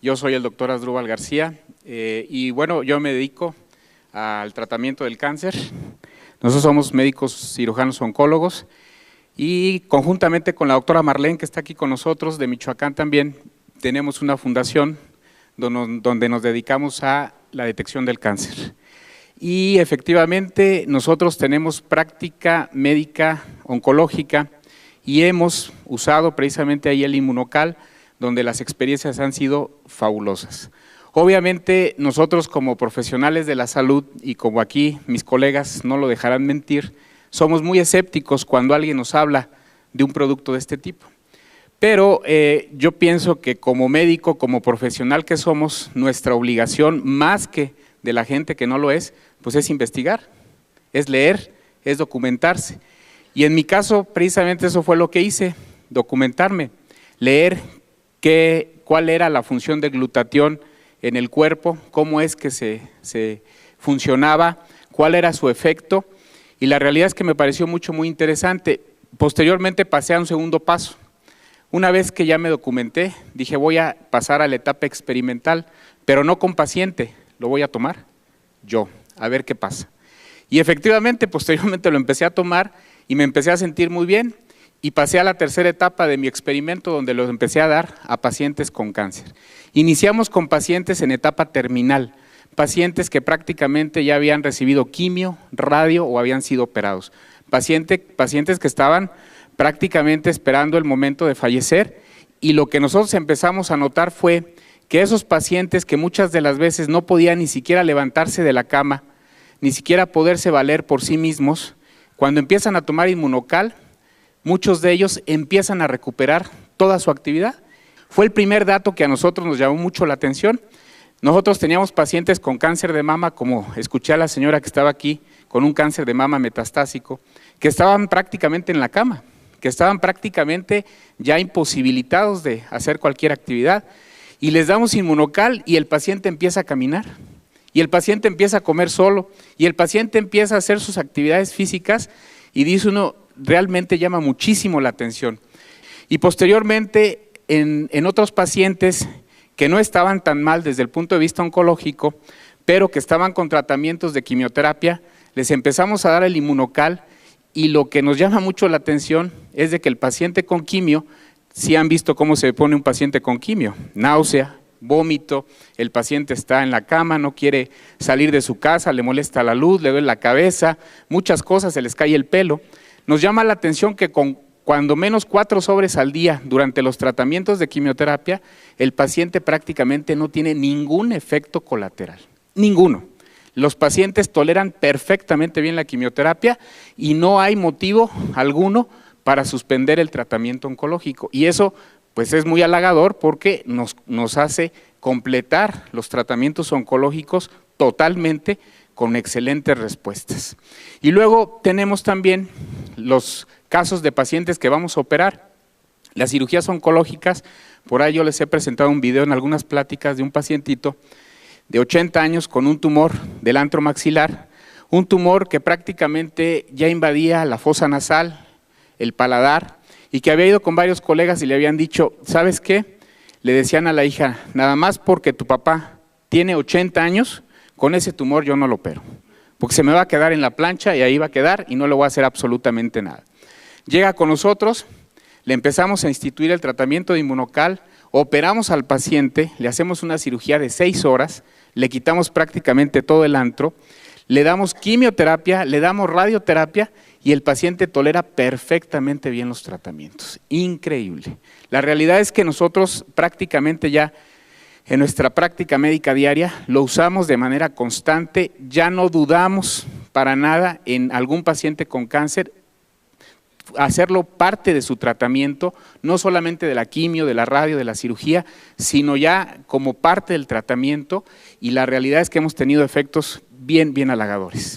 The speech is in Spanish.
Yo soy el doctor Asdrúbal García y bueno, yo me dedico al tratamiento del cáncer. Nosotros somos médicos cirujanos oncólogos y conjuntamente con la doctora Marlene, que está aquí con nosotros, de Michoacán también, tenemos una fundación donde nos dedicamos a la detección del cáncer. Y efectivamente nosotros tenemos práctica médica oncológica y hemos usado precisamente ahí el Inmunocal, donde las experiencias han sido fabulosas. Obviamente nosotros como profesionales de la salud y como aquí mis colegas no lo dejarán mentir, somos muy escépticos cuando alguien nos habla de un producto de este tipo. Pero yo pienso que como médico, como profesional que somos, nuestra obligación, más que de la gente que no lo es, pues es investigar, es leer, es documentarse. Y en mi caso, precisamente eso fue lo que hice, documentarme, leer cuál era la función del glutatión en el cuerpo, cómo es que se funcionaba, cuál era su efecto, y la realidad es que me pareció muy interesante. Posteriormente pasé a un segundo paso. Una vez que ya me documenté, dije voy a pasar a la etapa experimental, pero no con paciente, lo voy a tomar yo, a ver qué pasa. Y efectivamente, posteriormente lo empecé a tomar y me empecé a sentir muy bien y pasé a la tercera etapa de mi experimento donde lo empecé a dar a pacientes con cáncer. Iniciamos con pacientes en etapa terminal, pacientes que prácticamente ya habían recibido quimio, radio o habían sido operados, pacientes que estaban prácticamente esperando el momento de fallecer, y lo que nosotros empezamos a notar fue que esos pacientes que muchas de las veces no podían ni siquiera levantarse de la cama, ni siquiera poderse valer por sí mismos, cuando empiezan a tomar Inmunocal, muchos de ellos empiezan a recuperar toda su actividad. Fue el primer dato que a nosotros nos llamó mucho la atención. Nosotros teníamos pacientes con cáncer de mama, como escuché a la señora que estaba aquí, con un cáncer de mama metastásico, que estaban prácticamente en la cama, que estaban prácticamente ya imposibilitados de hacer cualquier actividad, y les damos Inmunocal y el paciente empieza a caminar, y el paciente empieza a comer solo, y el paciente empieza a hacer sus actividades físicas, y dice uno, realmente llama muchísimo la atención. Y posteriormente, en otros pacientes que no estaban tan mal desde el punto de vista oncológico, pero que estaban con tratamientos de quimioterapia, les empezamos a dar el Inmunocal, y lo que nos llama mucho la atención es de que el paciente con quimio, si han visto cómo se pone un paciente con quimio, náusea, vómito, el paciente está en la cama, no quiere salir de su casa, le molesta la luz, le duele la cabeza, muchas cosas, se les cae el pelo. Nos llama la atención que con cuando menos 4 sobres al día durante los tratamientos de quimioterapia, el paciente prácticamente no tiene ningún efecto colateral, ninguno. Los pacientes toleran perfectamente bien la quimioterapia y no hay motivo alguno para suspender el tratamiento oncológico. Y eso pues es muy halagador porque nos hace completar los tratamientos oncológicos totalmente con excelentes respuestas. Y luego tenemos también los casos de pacientes que vamos a operar. Las cirugías oncológicas, por ahí yo les he presentado un video en algunas pláticas de un pacientito de 80 años con un tumor del antro maxilar, un tumor que prácticamente ya invadía la fosa nasal, el paladar, y que había ido con varios colegas y le habían dicho, ¿sabes qué? Le decían a la hija, nada más porque tu papá tiene 80 años, con ese tumor yo no lo opero, porque se me va a quedar en la plancha y ahí va a quedar y no le voy a hacer absolutamente nada. Llega con nosotros, le empezamos a instituir el tratamiento de Inmunocal, operamos al paciente, le hacemos una cirugía de 6 horas, le quitamos prácticamente todo el antro, le damos quimioterapia, le damos radioterapia y el paciente tolera perfectamente bien los tratamientos. Increíble. La realidad es que nosotros prácticamente ya en nuestra práctica médica diaria lo usamos de manera constante, ya no dudamos para nada en algún paciente con cáncer, hacerlo parte de su tratamiento, no solamente de la quimio, de la radio, de la cirugía, sino ya como parte del tratamiento, y la realidad es que hemos tenido efectos bien halagadores.